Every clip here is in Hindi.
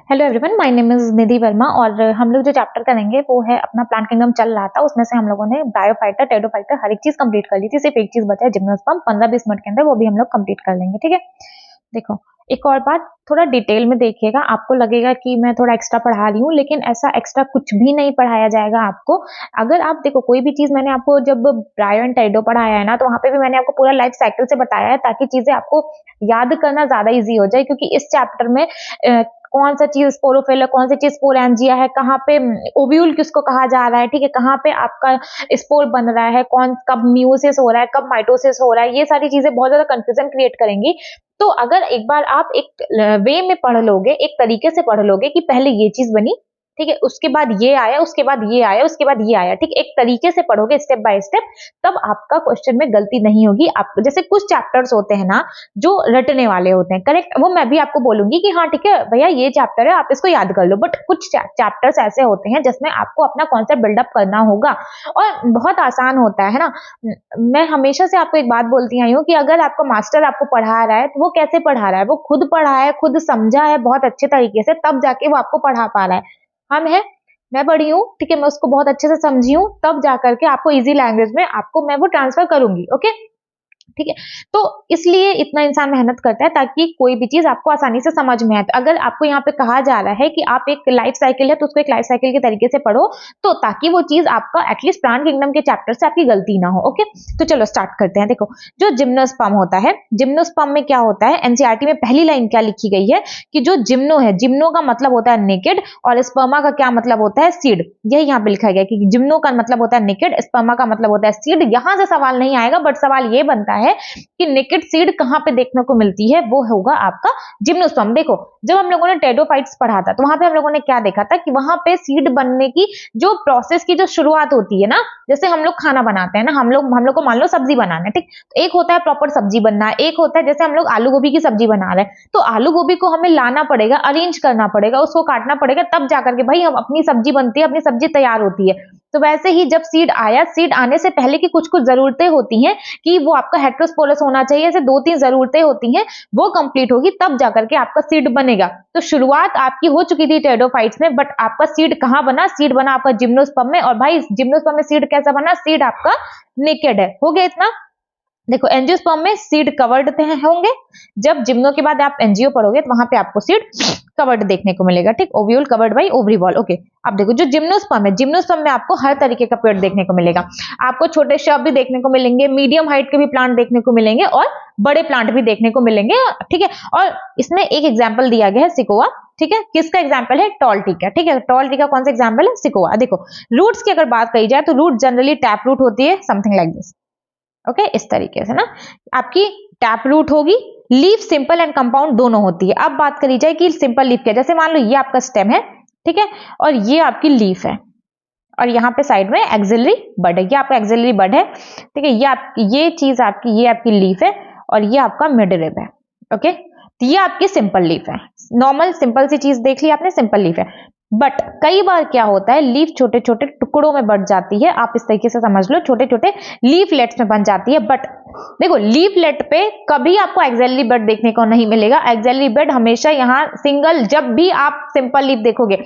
Hello everyone, my name is Nidhi Verma और हम लोग जो चैप्टर करेंगे वो है अपना प्लांट किंगडम चल रहा था, उसमें से हम लोगों ने ब्रायोफाइटा, टेरिडोफाइटा हर एक चीज कंप्लीट कर ली थी। सिर्फ एक चीज बचा है जिम्नोस्पर्म, 15-20 मिनट के अंदर वो भी हम लोग कंप्लीट कर लेंगे। ठीक है, देखो एक और बात, थोड़ा डिटेल में देखिएगा। आपको लगेगा कि मैं थोड़ा एक्स्ट्रा पढ़ा रही हूँ, लेकिन ऐसा एक्स्ट्रा कुछ भी नहीं पढ़ाया जाएगा आपको। अगर आप देखो कोई भी चीज मैंने आपको जब ब्रायो एंड टेरिडो पढ़ाया है ना, तो वहां पे भी मैंने आपको पूरा लाइफ साइकिल से बताया है, ताकि चीजें आपको याद करना ज्यादा इजी हो जाए। क्योंकि इस चैप्टर में कौन सा चीज स्पोरोफिल है, कौन सी चीज स्पोरेंजिया है, कहाँ पे ओव्यूल किसको कहा जा रहा है, ठीक है, कहाँ पे आपका स्पोर बन रहा है, कौन कब म्यूसिस हो रहा है, कब माइटोसिस हो रहा है, ये सारी चीजें बहुत ज्यादा कंफ्यूजन क्रिएट करेंगी। तो अगर एक बार आप एक वे में पढ़ लोगे, एक तरीके से पढ़ लोगे कि पहले ये चीज बनी, ठीक है, उसके बाद ये आया, उसके बाद ये आया, उसके बाद ये आया, ठीक, एक तरीके से पढ़ोगे स्टेप बाय स्टेप, तब आपका क्वेश्चन में गलती नहीं होगी। आप जैसे कुछ चैप्टर्स होते हैं ना जो रटने वाले होते हैं, करेक्ट, वो मैं भी आपको बोलूंगी कि हाँ ठीक है भैया ये चैप्टर है, आप इसको याद कर लो, बट कुछ चैप्टर्स ऐसे होते हैं जिसमें आपको अपना कॉन्सेप्ट बिल्डअप करना होगा और बहुत आसान होता है ना। मैं हमेशा से आपको एक बात बोलती आई हूँ कि अगर आपका मास्टर आपको पढ़ा रहा है तो वो कैसे पढ़ा रहा है, वो खुद पढ़ा है, खुद समझा है बहुत अच्छे तरीके से, तब जाके वो आपको पढ़ा पा रहा है। हम है, मैं पढ़ी हूँ, ठीक है, मैं उसको बहुत अच्छे से समझी हूँ, तब जाकर के आपको इजी लैंग्वेज में आपको मैं वो ट्रांसफर करूंगी। ओके, ठीक है, तो इसलिए इतना इंसान मेहनत करता है ताकि कोई भी चीज आपको आसानी से समझ में आए। तो अगर आपको यहाँ पे कहा जा रहा है कि आप एक लाइफ साइकिल है तो उसको एक लाइफ साइकिल के तरीके से पढ़ो, तो ताकि वो चीज आपका एटलीस्ट प्लांट किंगडम के चैप्टर से आपकी गलती ना हो। ओके, तो चलो स्टार्ट करते हैं। देखो जो जिम्नोस्पर्म होता है, जिम्नोस्पर्म में क्या होता है, एनसीईआरटी में पहली लाइन क्या लिखी गई है कि जो जिम्नो है, जिम्नो का मतलब होता है नेकेड और स्पर्मा का क्या मतलब होता है, सीड। यही यहाँ पे लिखा गया कि जिम्नो का मतलब होता है नेकेड, स्पर्मा का मतलब होता है सीड। यहां से सवाल नहीं आएगा, बट सवाल ये बनता है कि नेकेड सीड कहां पे देखने को मिलती है, वो होगा आपका जिम्नोस्पर्म। देखो जब हम लोगों ने टेरिडोफाइट्स पढ़ा था तो वहां पे हम लोगों ने क्या देखा था कि वहां पे सीड बनने की जो प्रोसेस की जो शुरुआत होती है ना, जैसे हम लोग खाना बनाते हैं ना, हम लोग को मान लो सब्जी बनाना है, ठीक, तो एक होता है प्रॉपर सब्जी बनना, एक होता है जैसे हम लोग आलू गोभी की सब्जी बना रहे हैं, तो आलू गोभी को हमें लाना पड़ेगा, अरेंज करना पड़ेगा, उसको काटना पड़ेगा, तब जाकर के भाई हम अपनी सब्जी बनती है, अपनी सब्जी तैयार होती है। तो वैसे ही जब सीड आया, सीड आने से पहले की कुछ कुछ जरूरतें होती हैं कि वो आपका हेटेरोस्पोरस होना चाहिए, ऐसे 2-3 जरूरतें होती हैं, वो कंप्लीट होगी तब जाकर के आपका सीड बनेगा। तो शुरुआत आपकी हो चुकी थी टेरिडोफाइट्स में, बट आपका सीड कहां बना, सीड बना आपका जिम्नोस्पर्म में। और भाई जिम्नोस्पर्म में सीड कैसा बना, सीड आपका नेकेड है। हो गया इतना। देखो एंजियोस्पर्म में सीड कवर्ड होंगे, जब जिम्नो के बाद आप एंजियो पढ़ोगे तो वहां पे आपको सीड कवर्ड देखने को मिलेगा, ठीक, ovule covered by ovary wall. Okay, अब देखो जो जिम्नोस्पर्म है, जिम्नोस्पर्म में आपको हर तरीके का पेड़ देखने को मिलेगा। आपको छोटे शब भी देखने को मिलेंगे, मीडियम हाइट के भी प्लांट देखने को मिलेंगे और बड़े प्लांट भी देखने को मिलेंगे, ठीक है। और इसमें एक एग्जाम्पल दिया गया है सिकोआ, ठीक है, किसका एग्जाम्पल है, टॉल ट्री का, ठीक है, टॉल ट्री का कौन सा एग्जाम्पल है, सिकोआ। देखो रूट्स की अगर बात कही जाए तो रूट जनरली टैप रूट होती है, समथिंग लाइक दिस। ओके, इस तरीके से ना आपकी टैप रूट होगी। लीफ सिंपल एंड कंपाउंड दोनों होती है। अब बात करी जाए कि सिंपल लीफ क्या, जैसे मान लो ये आपका स्टेम है, ठीक है, और ये आपकी लीफ है, और यहाँ पे साइड में एक्सिलरी बड है, ये आपका एक्सिलरी बड है, ठीक है, ये चीज आपकी, ये आपकी लीफ है और ये आपका मिड रिब है। ओके, तो ये आपकी सिंपल लीफ है, नॉर्मल सिंपल सी चीज देख ली आपने, सिंपल लीफ है। बट कई बार क्या होता है, लीफ छोटे छोटे टुकड़ों में बढ़ जाती है, आप इस तरीके से समझ लो, छोटे छोटे लीफलेट्स में बन जाती है। बट देखो लीफलेट पे कभी आपको एक्सिलरी बड देखने को नहीं मिलेगा। एक्सिलरी बड हमेशा यहाँ सिंगल, जब भी आप सिंपल लीफ देखोगे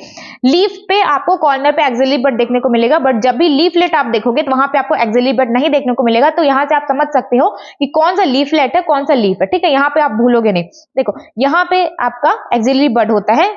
लीफ पे आपको कॉर्नर पे एक्सिलरी बड देखने को मिलेगा, बट जब भी लीफलेट आप देखोगे तो वहां पे आपको एक्सिलरी बड नहीं देखने को मिलेगा। तो यहाँ से आप समझ सकते हो कि कौन सा लीफलेट है, कौन सा लीफ है, ठीक है, यहाँ पे आप भूलोगे नहीं। देखो यहाँ पे आपका एक्सिलरी बड होता है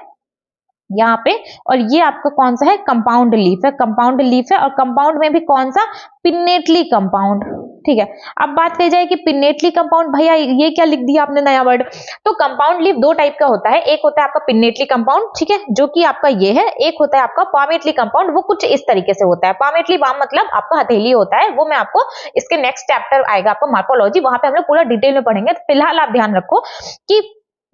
यहाँ पे, और ये आपका कौन सा है, कंपाउंड लीफ है, कंपाउंड लीफ है, और कंपाउंड में भी कौन सा, पिन्नेटली कंपाउंड, ठीक है। अब बात कही जाए कि पिन्नेटली कंपाउंड, भैया ये क्या लिख दिया आपने नया वर्ड। तो कंपाउंड लीफ दो टाइप का होता है, एक होता है आपका पिन्नेटली कंपाउंड, ठीक है, जो कि आपका ये है, एक होता है आपका पामेटली कंपाउंड, वो कुछ इस तरीके से होता है। पामेटली बाम मतलब आपका हथेली होता है, वो मैं आपको इसके नेक्स्ट चैप्टर आएगा आपका मार्फोलॉजी, वहां पे हम लोग पूरा डिटेल में पढ़ेंगे। तो फिलहाल आप ध्यान रखो कि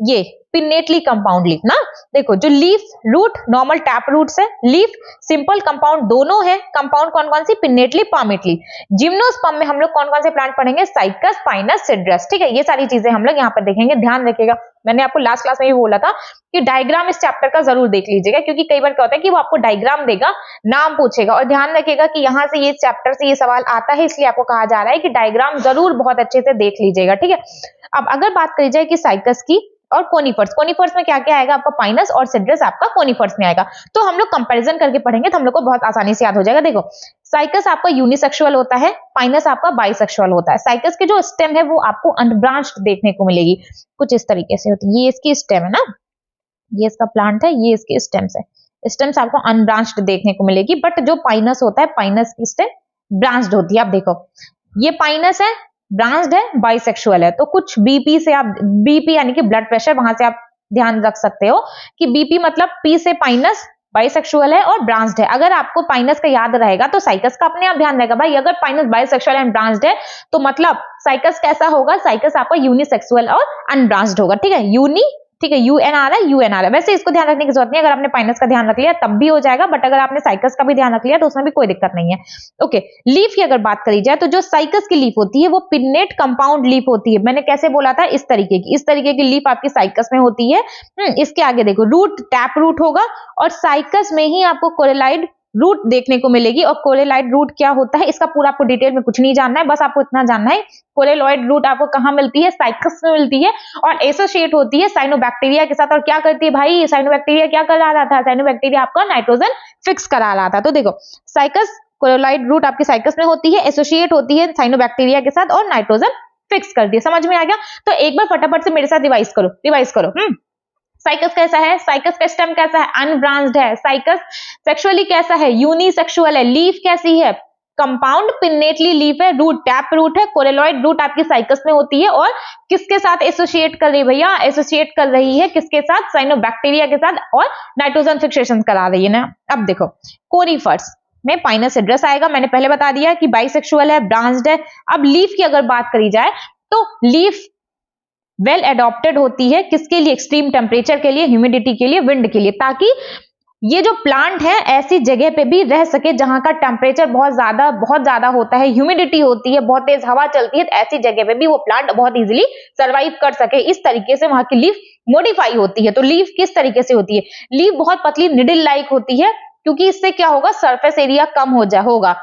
ये पिन्नेटली कंपाउंड लीफ ना, देखो जो leaf root normal tap root है, लीफ सिंपल कंपाउंड दोनों है। कंपाउंड कौन कौन सी, पिन्नेटली, पामेटली। जिम्नोस्पर्म में हम लोग कौन कौन से प्लांट पढ़ेंगे, साइकस, पाइनस, सिड्रस, ठीक है, ये सारी चीजें हम लोग यहाँ पर देखेंगे। ध्यान रखिएगा, मैंने आपको लास्ट क्लास में भी बोला था कि डायग्राम इस चैप्टर का जरूर देख लीजिएगा, क्योंकि कई बार क्या होता है कि वो आपको डायग्राम देगा, नाम पूछेगा, और ध्यान रखिएगा कि यहाँ से ये चैप्टर से ये सवाल आता है, इसलिए आपको कहा जा रहा है कि डायग्राम जरूर बहुत अच्छे से देख लीजिएगा, ठीक है। अब अगर बात करी जाए कि साइकस की, और कोनिफर्स। कोनिफर्स में क्या क्या आएगा आपका, पाइनस और सिड्रस आपका कोनिफर्स में आएगा। तो हम लोग कंपैरिजन करके पढ़ेंगे तो हम लोग को बहुत आसानी से याद हो जाएगा। देखो साइकस आपका यूनिसेक्सुअल होता है, पाइनस आपका बाइसेक्सुअल होता है। साइकस की जो स्टेम है वो आपको अनब्रांच्ड देखने को मिलेगी, कुछ इस तरीके से होती है। ये इसकी स्टेम है ना, ये इसका प्लांट है, ये इसकी स्टेम्स है। स्टेम्स आपको अनब्रांच्ड देखने को मिलेगी, बट जो पाइनस होता है, पाइनस की स्टेम ब्रांच्ड होती है। आप देखो ये पाइनस है, ब्रांच्ड है, बाइसेक्सुअल है। तो कुछ बीपी से आप, बीपी यानी कि ब्लड प्रेशर, वहां से आप ध्यान रख सकते हो कि बीपी मतलब पी से पाइनस, बाइसेक्सुअल है और ब्रांच्ड है। अगर आपको पाइनस का याद रहेगा तो साइकस का अपने आप ध्यान रहेगा। भाई अगर पाइनस बाइसेक्सुअल एंड ब्रांच्ड है तो मतलब साइकस कैसा होगा, साइकस आपका यूनिसेक्सुअल और अनब्रांच्ड होगा। ठीक है, यूनी, ठीक है, यूएनआर है, यूएनआर है। वैसे इसको ध्यान रखने की जरूरत नहीं है, अगर आपने पाइनस का ध्यान रख लिया तब भी हो जाएगा, बट अगर आपने साइकस का भी ध्यान रख लिया तो उसमें भी कोई दिक्कत नहीं है। ओके, लीफ की अगर बात करी जाए तो जो साइकस की लीफ होती है वो पिन्नेट कंपाउंड लीफ होती है। मैंने कैसे बोला था, इस तरीके की लीफ आपकी साइकस में होती है। इसके आगे देखो रूट टैप रूट होगा और साइकस में ही आपको कोरेलाइड रूट देखने को मिलेगी। और कोरेलाइड रूट क्या होता है इसका पूरा आपको डिटेल में कुछ नहीं जानना है, बस आपको इतना जानना है कोरेलॉइड रूट आपको कहां मिलती है, साइकस में मिलती है और एसोसिएट होती है साइनोबैक्टीरिया के साथ। और क्या करती है भाई, साइनोबैक्टीरिया क्या कर रहा था, साइनोबैक्टीरिया आपका नाइट्रोजन फिक्स करा रहा था। तो देखो साइकस, कोरेलॉइड रूट आपकी साइकस में होती है, एसोसिएट होती है साइनोबैक्टीरिया के साथ और नाइट्रोजन फिक्स करती है। समझ में आ गया? तो एक बार फटाफट से मेरे साथ रिवाइज करो। साइकस कैसा है, साइकस का स्टेम कैसा है, अनब्रांच्ड है। साइकस सेक्सुअली कैसा है, यूनिसेक्सुअल है। लीफ कैसी है, कंपाउंड पिन्नेटली लीफ है। रूट टैप रूट है। कोरेलॉइड रूट आपकी साइकस में होती है और किसके साथ एसोसिएट कर रही है भैया, एसोसिएट कर रही है किसके साथ, साइनोबैक्टीरिया के साथ और नाइट्रोजन फिक्सेशन करा रही है ना। अब देखो कोनिफर्स में पाइनस सिड्रस आएगा, मैंने पहले बता दिया कि बाइसेक्सुअल है, ब्रांच्ड है। अब लीफ की अगर बात करी जाए तो लीफ वेल एडॉप्टेड होती है किसके लिए, एक्सट्रीम टेम्परेचर के लिए, ह्यूमिडिटी के लिए, विंड के लिए, ताकि ये जो प्लांट है ऐसी जगह पे भी रह सके जहां का टेम्परेचर बहुत ज्यादा होता है, ह्यूमिडिटी होती है, बहुत तेज हवा चलती है, तो ऐसी जगह पे भी वो प्लांट बहुत इजीली सर्वाइव कर सके। इस तरीके से वहां की लीफ मॉडिफाई होती है। तो लीफ किस तरीके से होती है, लीफ बहुत पतली निडल लाइक होती है, क्योंकि इससे क्या होगा, सरफेस एरिया कम होगा।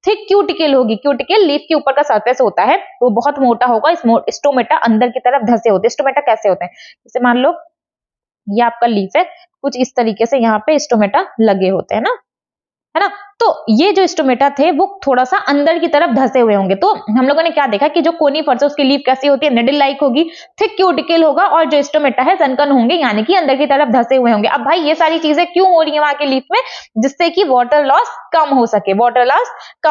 थिक क्यूटिकल होगी, क्यूटिकल लीफ के ऊपर का सरफेस होता है वो बहुत मोटा होगा। स्टोमेटा अंदर की तरफ धसे होते हैं। स्टोमेटा कैसे होते हैं, जैसे मान लो ये आपका लीफ है, कुछ इस तरीके से यहाँ पे स्टोमेटा लगे होते हैं ना, है ना। तो ये जो स्टोमेटा थे वो थोड़ा सा अंदर की तरफ धसे हुए होंगे। तो हम लोगों ने क्या देखा कि जो कोनिफर्स है उसकी लीफ कैसी होती है, निडल लाइक होगी, थिक क्यूटिकल होगा और जो स्टोमेटा है सनकन होंगे, यानी कि अंदर की तरफ धसे हुए होंगे। अब भाई ये सारी चीजें क्यों हो रही है वहां के लीफ में, जिससे कि वाटर लॉस कम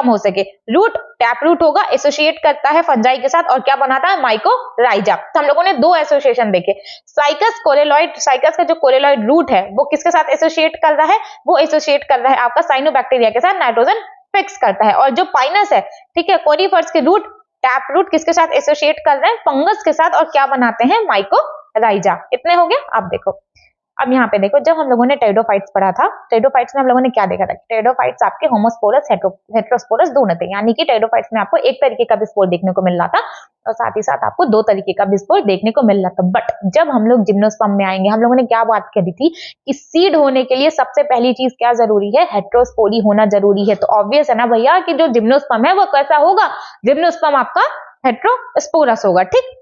हो सके, रूट टैप रूट होगा, एसोसिएट करता है फंजाई के साथ और क्या बनाता है, माइकोराइजा। तो हम लोगों ने दो एसोसिएशन देखे, साइकस कोरेलॉइड, साइकस का जो कोरेलॉइड रूट है वो किसके साथ एसोसिएट कर रहा है, वो एसोसिएट कर रहा है आपका साइनोबैक्टीरिया के साथ, नाइट्रोजन फिक्स करता है। और जो पाइनस है, ठीक है, कोनिफर्स के रूट टैप रूट किसके साथ एसोसिएट कर रहे हैं, फंगस के साथ, और क्या बनाते हैं, माइकोराइजा। इतने हो गए। अब देखो, अब यहाँ पे देखो, जब हम लोगों ने टेरिडोफाइट्स पढ़ा था, टेरिडोफाइट्स में हम लोगों ने क्या देखा था, टेरिडोफाइट्स आपके होमोस्पोरस हेटेरोस्पोरस दोनों थे, यानी कि टेरिडोफाइट्स में आपको एक तरीके का भी स्पोर देखने को मिल रहा था और साथ ही साथ आपको दो तरीके का भी स्पोर देखने को मिल रहा था। बट जब हम लोग जिम्नोस्पर्म में आएंगे, हम लोगों ने क्या बात करी थी कि सीड होने के लिए सबसे पहली चीज क्या जरूरी है, हेटेरोस्पोरी होना जरूरी है। तो ऑब्वियस है ना भैया कि जो जिम्नोस्पर्म है वो कैसा होगा, जिम्नोस्पर्म आपका हेटेरोस्पोरस होगा। ठीक,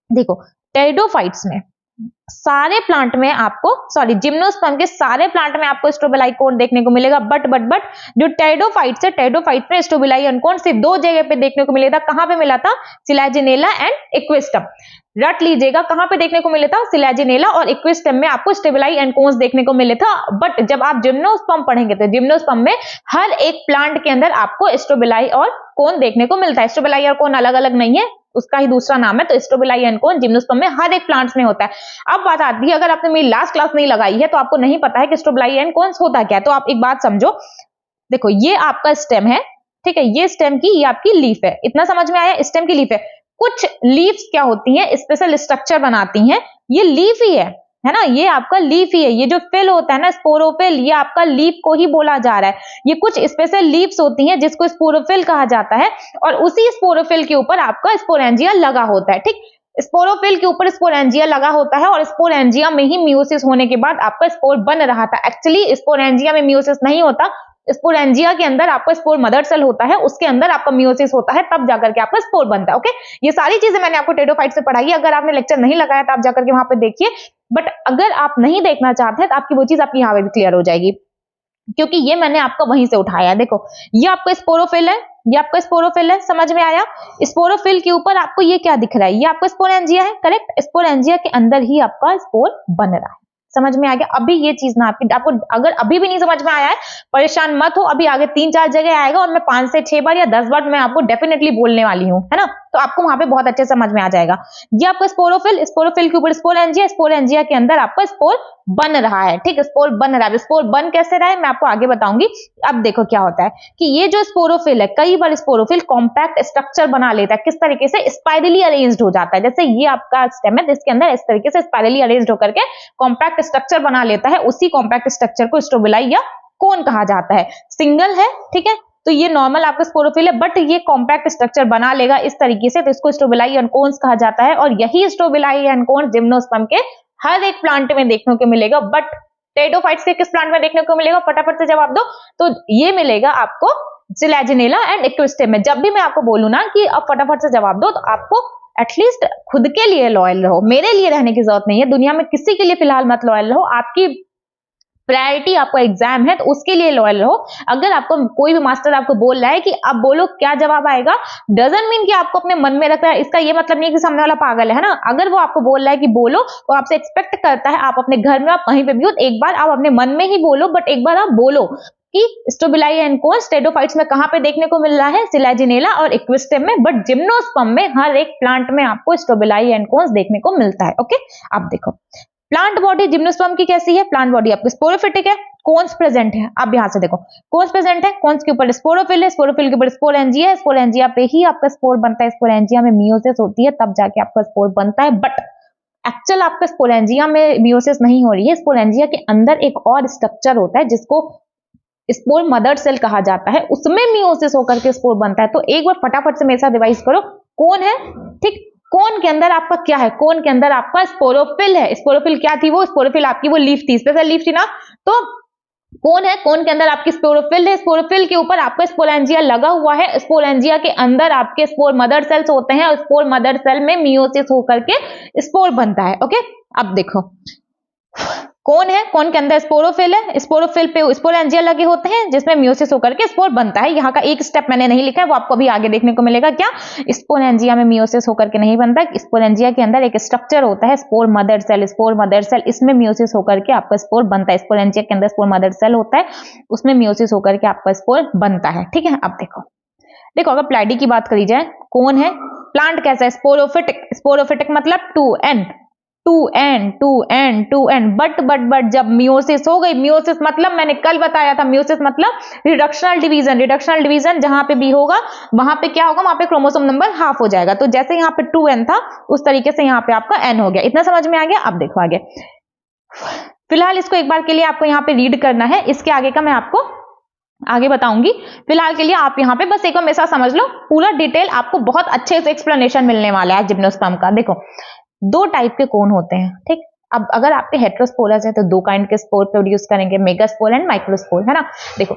देखो टेरिडोफाइट्स में सारे प्लांट में आपको, जिम्नोस्पर्म के सारे प्लांट में आपको स्ट्रोबिलाई कोन देखने को मिलेगा। बट जो टेरिडोफाइट्स है, टेरिडोफाइट्स में स्ट्रोबिलाई कोन सिर्फ दो जगह पे देखने को मिला था। कहां पे मिला था, सिलाजिनेला एंड इक्विस्टम। रट लीजिएगा, कहां पे देखने को मिले था, सिलाजिनेला और इक्विस्टम में आपको स्टेबिलाई एंड कोन्स देखने को मिले था। बट जब आप जिम्नोस्पर्म पढ़ेंगे तो जिम्नोस्पर्म में हर एक प्लांट के अंदर आपको स्ट्रोबिलाई और कोन देखने को मिलता है। स्ट्रोबिलाई और कोन अलग अलग नहीं है, उसका ही दूसरा नाम है। तो स्ट्रोबिलाई एंड कोन जिम्नोस्पर्म में हर एक प्लांट्स में होता है। अब बात आती है, अगर आपने मेरी लास्ट क्लास नहीं लगाई है तो आपको नहीं पता है कि स्ट्रोबिलाई एंड कोन्स होता क्या है। तो आप एक बात समझो, देखो ये आपका स्टेम है, ठीक है, ये स्टेम की, ये आपकी लीफ है। इतना समझ में आया, स्टेम की लीफ है। कुछ लीव्स क्या होती हैं, स्पेशल स्ट्रक्चर बनाती हैं, ये लीफ ही है ना, ये आपका लीफ ही है। ये जो फिल होता है ना, स्पोरोफिल, ये आपका लीफ को ही बोला जा रहा है। ये कुछ स्पेशल लीव्स होती हैं जिसको स्पोरोफिल कहा जाता है और उसी स्पोरोफिल के ऊपर आपका स्पोरेंजिया लगा होता है। ठीक, स्पोरोफिल के ऊपर स्पोरेंजिया लगा होता है और स्पोरेंजिया में ही मियोसिस होने के बाद आपका स्पोर बन रहा था। एक्चुअली स्पोरेंजिया में मियोसिस नहीं होता, स्पोरेंजिया के अंदर आपका स्पोर मदर सेल होता है, उसके अंदर आपका मियोसिस होता है, तब जाकर के आपका स्पोर बनता है। ओके, ये सारी चीजें मैंने आपको टेरिडोफाइट से पढ़ाई है। अगर आपने लेक्चर नहीं लगाया तो आप जाकर के वहां पे देखिए, बट अगर आप नहीं देखना चाहते हैं तो आपकी वो चीज आपकी यहाँ पे भी क्लियर हो जाएगी, क्योंकि ये मैंने आपका वहीं से उठाया है। देखो, ये आपका स्पोरोफिल है, ये आपका स्पोरोफिल है, समझ में आया? स्पोरोफिल के ऊपर आपको ये क्या दिख रहा है? ये आपका स्पोरेंजिया है, करेक्ट? स्पोरेंजिया के अंदर ही आपका स्पोर बन रहा है। समझ में आ गया? अभी ये चीज ना आपको अगर अभी भी नहीं समझ में आया है, परेशान मत हो, अभी आगे 3-4 जगह आएगा और मैं 5 से 6 बार या 10 बार मैं आपको डेफिनेटली बोलने वाली हूँ, है ना? तो आपको वहां पे बहुत अच्छे समझ में आ जाएगा। ये आपका स्पोरोफिल, स्पोरोफिल के ऊपर स्पोरेंजिया, स्पोरेंजिया के अंदर आपका स्पोर बन रहा है। ठीक है, स्पोर बन रहा है। स्पोर बन कैसे रहा है मैं आपको आगे बताऊंगी। अब देखो क्या होता है कि ये जो स्पोरोफिल है, कई बार स्पोरोफिल कॉम्पैक्ट स्ट्रक्चर बना लेता है। किस तरीके से? स्पाइरली अरेंज्ड हो जाता है। जैसे ये आपका स्टेम है, इसके अंदर इस तरीके से स्पाइरली अरेंज्ड होकर के कॉम्पैक्ट स्ट्रक्चर बना लेता है। उसी कॉम्पैक्ट स्ट्रक्चर को स्ट्रोबिलाई या कोन कहा जाता है। सिंगल है, ठीक है, तो ये नॉर्मल आपका स्पोरोफिल है, बट ये कॉम्पैक्ट स्ट्रक्चर बना लेगा इस तरीके से, तो इसको स्ट्रोबिलाई एंड कोन्स कहा जाता है। और यही स्ट्रोबिलाई एंड कोन्स जिम्नोस्पर्म के हर एक प्लांट में देखने को मिलेगा, बट टेरिडोफाइट्स के किस प्लांट में देखने को मिलेगा? फटाफट से जवाब दो। तो ये मिलेगा आपको सिलेजिनेला एंड इक्विस्टेम में। जब भी मैं आपको बोलूं ना कि अब फटाफट से जवाब दो, तो आपको एटलीस्ट खुद के लिए लॉयल रहो, मेरे लिए रहने की जरूरत नहीं है, दुनिया में किसी के लिए फिलहाल मत लॉयल रहो। आपकी प्रायोरिटी आपका एग्जाम है, तो उसके लिए लॉयल रहो। अगर आपको कोई भी मास्टर आपको बोल रहा है कि अब बोलो क्या जवाब आएगा, डजंट मीन कि आपको अपने मन में रखना है। इसका ये मतलब नहीं कि सामने वाला पागल है ना। अगर वो आपको बोल रहा है कि बोलो, तो आपसे एक्सपेक्ट करता है, आप अपने घर में, आप कहीं पे भी हो, एक बार आप अपने मन में ही बोलो, बट एक बार आप बोलो कि स्ट्रोबिलाई एंड कोन्स टेरिडोफाइट्स में कहां पे देखने को मिल रहा है? सिलेजिनेला और इक्विस्टेम में, बट जिम्नोस्पर्म में हर एक प्लांट में आपको स्ट्रोबिलाई एंड कोन्स देखने को मिलता है। ओके, अब देखो प्लांट बॉडी जिम्नोस्पर्म की कैसी है? प्लांट बॉडी आपकी स्पोरोफिटिक है, कोन्स प्रेजेंट है। अब यहां से देखो, कोन्स प्रेजेंट है, कोन्स के ऊपर स्पोरोफिल है, स्पोरोफिल के ऊपर स्पोरेंजिया है, स्पोरेंजिया पे ही आपका स्पोर बनता है। स्पोरेंजिया में मियोसिस होती है, तब जाके आपका स्पोर बनता है। बट एक्चुअल आपका स्पोरेंजिया में मियोसिस नहीं हो रही है। स्पोरेंजिया के अंदर एक और स्ट्रक्चर होता है जिसको स्पोर मदर सेल कहा जाता है, उसमें मियोसिस होकर के स्पोर बनता है। तो एक बार फटाफट से मेरे साथ रिवाइज करो, कौन है? ठीक, कोन के अंदर आपका क्या है? कोन के अंदर आपका स्पोरोफिल है। स्पोरोफिल क्या थी? वो स्पोरोफिल आपकी वो लीफ थी, स्पेशल लीफ थी ना। तो कौन है? कोन के अंदर आपकी स्पोरोफिल है, स्पोरोफिल के ऊपर आपका स्पोरेंजिया लगा हुआ है। स्पोरेंजिया के अंदर आपके स्पोर मदर सेल्स होते हैं, और स्पोर मदर सेल में मियोसिस होकर के स्पोर बनता है। ओके, अब देखो कौन है? कौन के अंदर स्पोरोफिल है, स्पोरोफिल पे स्पोरेंजिया लगे होते हैं जिसमें मियोसिस होकर के स्पोर बनता है। यहाँ का एक स्टेप मैंने नहीं लिखा है, वो आपको भी आगे देखने को मिलेगा। क्या? स्पोरेंजिया में मियोसिस होकर के नहीं बनता। स्पोरेंजिया के अंदर एक स्ट्रक्चर होता है spore mother cell, spore mother cell, इसमें मियोसिस होकर के आपका स्पोर बनता है। स्पोरेंजिया के अंदर स्पोर मदर सेल होता है, उसमें मियोसिस होकर के आपका स्पोर बनता है। ठीक है, अब देखो अगर प्लाइडी की बात करी जाए, कौन है? प्लांट कैसा है? स्पोरोफिटिक। स्पोरोफिटिक मतलब 2n, बट जब मियोसिस हो गई, मियोसिस मतलब मैंने कल बताया था, मियोसिस मतलब रिडक्शनल डिवीजन। रिडक्शनल डिवीजन जहां पे भी होगा वहां पे क्या होगा? वहां पे क्रोमोसोम नंबर हाफ हो जाएगा। तो जैसे यहाँ पे 2n था, उस तरीके से यहाँ पे आपका n हो गया। इतना समझ में आ गया? अब देखो आगे, फिलहाल इसको एक बार के लिए आपको यहाँ पे रीड करना है, इसके आगे का मैं आपको आगे बताऊंगी। फिलहाल के लिए आप यहाँ पे बस एक बार मेरे साथ समझ लो, पूरा डिटेल आपको बहुत अच्छे से एक्सप्लेनेशन मिलने वाला है जिम्नोस्पर्म का। देखो 2 टाइप के कोन होते हैं, ठीक। अब अगर आपके हेटेरोस्पोरस है तो 2 काइंड के स्पोर प्रोड्यूस करेंगे, मेगास्पोर एंड माइक्रोस्पोर, है ना। देखो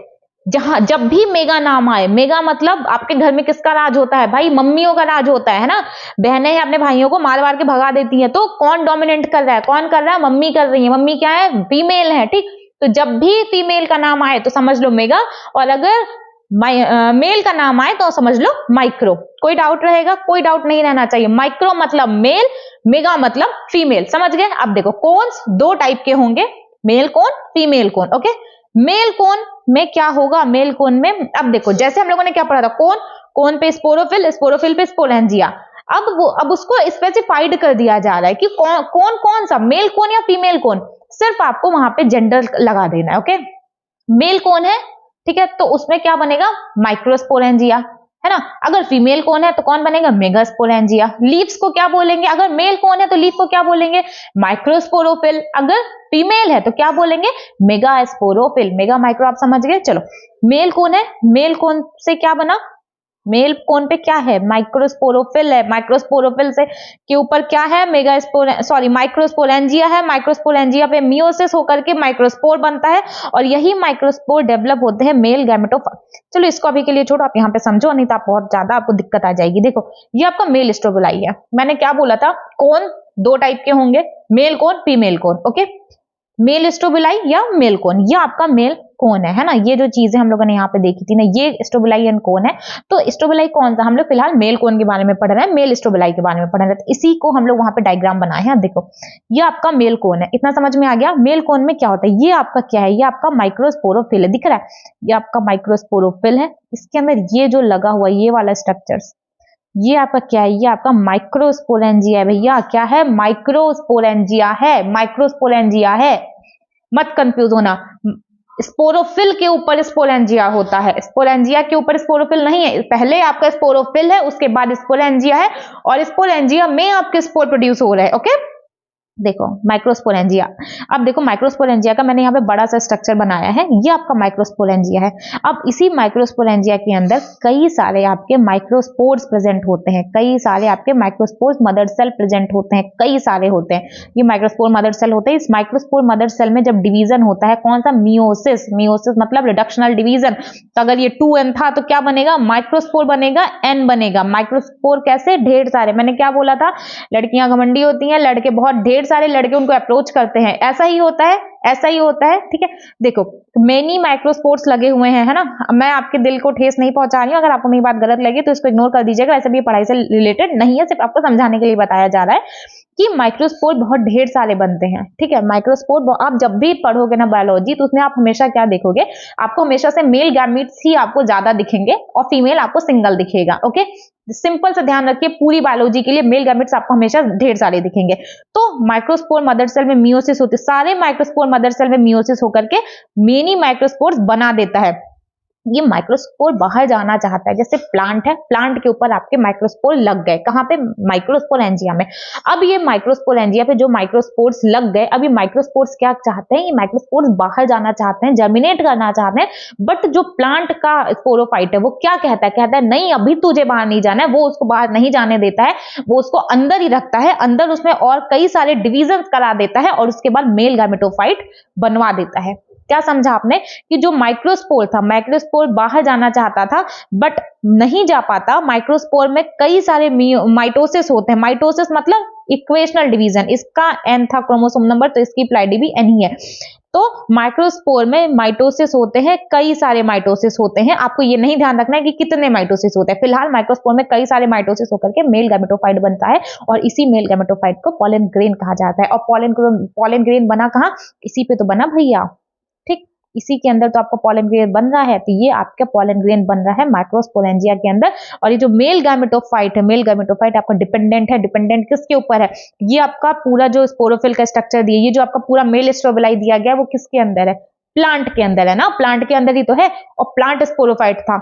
जब भी मेगा नाम आए, मेगा मतलब आपके घर में किसका राज होता है? भाई मम्मियों का राज होता है ना। बहनें हैं अपने भाइयों को मार मार के भगा देती हैं, तो कौन डोमिनेट कर रहा है? कौन कर रहा है? मम्मी कर रही है। मम्मी क्या है? फीमेल है, ठीक। तो जब भी फीमेल का नाम आए तो समझ लो मेगा, और अगर मेल का नाम आए तो समझ लो माइक्रो। कोई डाउट रहेगा? कोई डाउट नहीं रहना चाहिए। माइक्रो मतलब मेल, मेगा मतलब फीमेल, समझ गए। अब देखो कोन्स 2 टाइप के होंगे, male cone, female cone. Okay, male cone में क्या होगा? मेल कोन में अब देखो, जैसे हम लोगों ने क्या पढ़ा था, कोन पे स्पोरोफिल, स्पोरोफिल पे स्पोरेंजिया। अब उसको स्पेसिफाइड कर दिया जा रहा है कि कौन सा, मेल कोन या फीमेल कोन। सिर्फ आपको वहां पे जेंडर लगा देना है। ओके, मेल कौन है, ठीक है, तो उसमें क्या बनेगा? माइक्रोस्पोरेंजिया, है ना। अगर फीमेल कौन है तो कौन बनेगा? मेगास्पोरेंजिया। लीव्स को क्या बोलेंगे? अगर मेल कौन है तो लीफ को क्या बोलेंगे? माइक्रोस्पोरोफिल। अगर फीमेल है तो क्या बोलेंगे? मेगास्पोरोफिल। मेगा माइक्रो आप समझ गए। चलो मेल कौन है? मेल कौन से क्या बना? मेल कोन पे क्या है, माइक्रोस्पोरोफिल है, माइक्रोस्पोरोफिल से के ऊपर क्या है, माइक्रोस्पोरेंजिया है, माइक्रोस्पोरेंजिया पे मियोसिस होकर के माइक्रोस्पोर बनता है और यही माइक्रोस्पोर डेवलप होते हैं मेल गैमेटोफाइट। चलो इसको अभी के लिए छोड़ो, आप यहाँ पे समझो, नहीं तो आप बहुत ज्यादा आपको दिक्कत आ जाएगी। देखो ये आपका मेल स्ट्रोबुलाई है, मैंने क्या बोला था, कोन दो टाइप के होंगे, male cone, female cone, okay, male strobili या मेल कोन, ये आपका मेल कोन है ना। ये जो चीजें हम लोगों ने यहाँ पे देखी थी ना, ये स्ट्रोबुलाई एंड कोन है। तो स्ट्रोबुलाई कौन सा, हम लोग फिलहाल मेल कोन के बारे में पढ़ रहे हैं, मेल स्ट्रोबुलाई के बारे में पढ़ रहे हैं, तो इसी को हम लोग वहां पे डायग्राम बनाए हैं। देखो ये आपका मेल कोन है, इतना समझ में आ गया। मेल कोन में क्या होता है, ये आपका क्या है, ये आपका माइक्रोस्पोरोफिल है, दिख रहा है, ये आपका माइक्रोस्पोरोफिल है। इसके अंदर ये जो लगा हुआ ये वाला स्ट्रक्चर, ये आपका क्या है, ये आपका माइक्रोस्पोरेंजिया है भैया। क्या है, माइक्रोस्पोरेंजिया है, माइक्रोस्पोरेंजिया है, मत कंफ्यूज होना। स्पोरोफिल के ऊपर स्पोरेंजिया होता है, स्पोरेंजिया के ऊपर स्पोरोफिल नहीं है। पहले आपका स्पोरोफिल है, उसके बाद स्पोरेंजिया है, और स्पोरेंजिया में आपके स्पोर प्रोड्यूस हो रहे हैं। ओके, देखो माइक्रोस्पोरेंजिया। अब देखो माइक्रोस्पोरेंजिया का मैंने यहाँ पे बड़ा सा स्ट्रक्चर बनाया है, ये आपका माइक्रोस्पोरेंजिया है। अब इसी माइक्रोस्पोरेंजिया के अंदर कई सारे आपके माइक्रोस्पोर्स प्रेजेंट होते हैं, कई सारे आपके माइक्रोस्पोर्स मदर सेल प्रेजेंट होते हैं, कई सारे होते हैं। ये माइक्रोस्पोर मदर सेल होते हैं। इस माइक्रोस्पोर मदर सेल में जब डिवीजन होता है, कौन सा, मियोसिस, मियोसिस मतलब रिडक्शनल डिवीजन। तो अगर ये 2n था तो क्या बनेगा, माइक्रोस्पोर बनेगा, n बनेगा। माइक्रोस्पोर कैसे, ढेर सारे। मैंने क्या बोला था, लड़कियां घमंडी होती हैं, लड़के बहुत ढेर सारे लड़के उनको अप्रोच करते हैं, ऐसा ही होता है, ऐसा ही होता है। ठीक है, देखो मेनी माइक्रोस्पोर्स लगे हुए हैं, है ना। मैं आपके दिल को ठेस नहीं पहुंचा रही हूँ, अगर आपको मेरी बात गलत लगी तो इसको इग्नोर कर दीजिएगा, वैसे भी पढ़ाई से रिलेटेड नहीं है, सिर्फ आपको समझाने के लिए बताया जा रहा है कि माइक्रोस्पोर बहुत ढेर सारे बनते हैं। ठीक है, माइक्रोस्पोर आप जब भी पढ़ोगे ना बायोलॉजी, तो उसमें आप हमेशा क्या देखोगे, आपको हमेशा से मेल गैमीट्स ही आपको ज्यादा दिखेंगे और फीमेल आपको सिंगल दिखेगा। ओके, सिंपल से ध्यान रखिए, पूरी बायोलॉजी के लिए मेल गैमेट्स आपको हमेशा ढेर सारे दिखेंगे। तो माइक्रोस्पोर मदर सेल में मियोसिस होते, सारे माइक्रोस्पोर मदर सेल में मियोसिस होकर के मेनी माइक्रोस्पोर्स बना देता है। ये माइक्रोस्पोर बाहर जाना चाहता है, जैसे प्लांट है, प्लांट के ऊपर आपके माइक्रोस्पोर लग गए, कहां पे, माइक्रोस्पोरेंजिया में। अब ये माइक्रोस्पोरेंजिया पे जो माइक्रोस्पोर्स लग गए, अब ये माइक्रोस्पोर्स क्या चाहते हैं, ये माइक्रोस्पोर्स बाहर जाना चाहते हैं, जर्मिनेट करना चाहते हैं। बट जो प्लांट का स्पोरोफाइट है वो क्या कहता है, कहता है नहीं अभी तुझे बाहर नहीं जाना है, वो उसको बाहर नहीं जाने देता है, वो उसको अंदर ही रखता है, अंदर उसमें और कई सारे डिविजन करा देता है और उसके बाद मेल गैमेटोफाइट बनवा देता है। क्या समझा आपने, कि जो माइक्रोस्पोर था, माइक्रोस्पोर बाहर जाना चाहता था बट नहीं जा पाता। माइक्रोस्पोर में कई सारे माइटोसिस होते हैं, माइटोसिस मतलब इक्वेशनल डिवीजन, इसका n था क्रोमोसोम नंबर, तो इसकी प्लाइडी भी n ही है। तो माइक्रोस्पोर में माइटोसिस होते हैं, कई सारे माइटोसिस होते हैं। आपको ये नहीं ध्यान रखना है कि कितने माइटोसिस होते हैं, फिलहाल माइक्रोस्पोर में कई सारे माइटोसिस होकर के मेल गैमेटोफाइट बनता है और इसी मेल गैमेटोफाइट को पॉलन ग्रेन कहा जाता है। और पॉलन ग्रेन बना कहाँ, इसी पे तो बना भैया, ठीक, इसी के अंदर तो आपका पॉलन ग्रेन बन रहा है। तो ये आपका पॉलन ग्रेन बन रहा है माइक्रोस्पोरेंजिया के अंदर। और ये जो मेल गैमेटोफाइट है, मेल गैमेटोफाइट आपका डिपेंडेंट है, डिपेंडेंट किसके ऊपर है, ये आपका पूरा जो स्पोरोफिल का स्ट्रक्चर दिया, ये जो आपका पूरा मेल स्ट्रोबुलाई दिया गया, वो किसके अंदर है, प्लांट के अंदर है ना, प्लांट के अंदर ही तो है, और प्लांट स्पोरोफाइट था।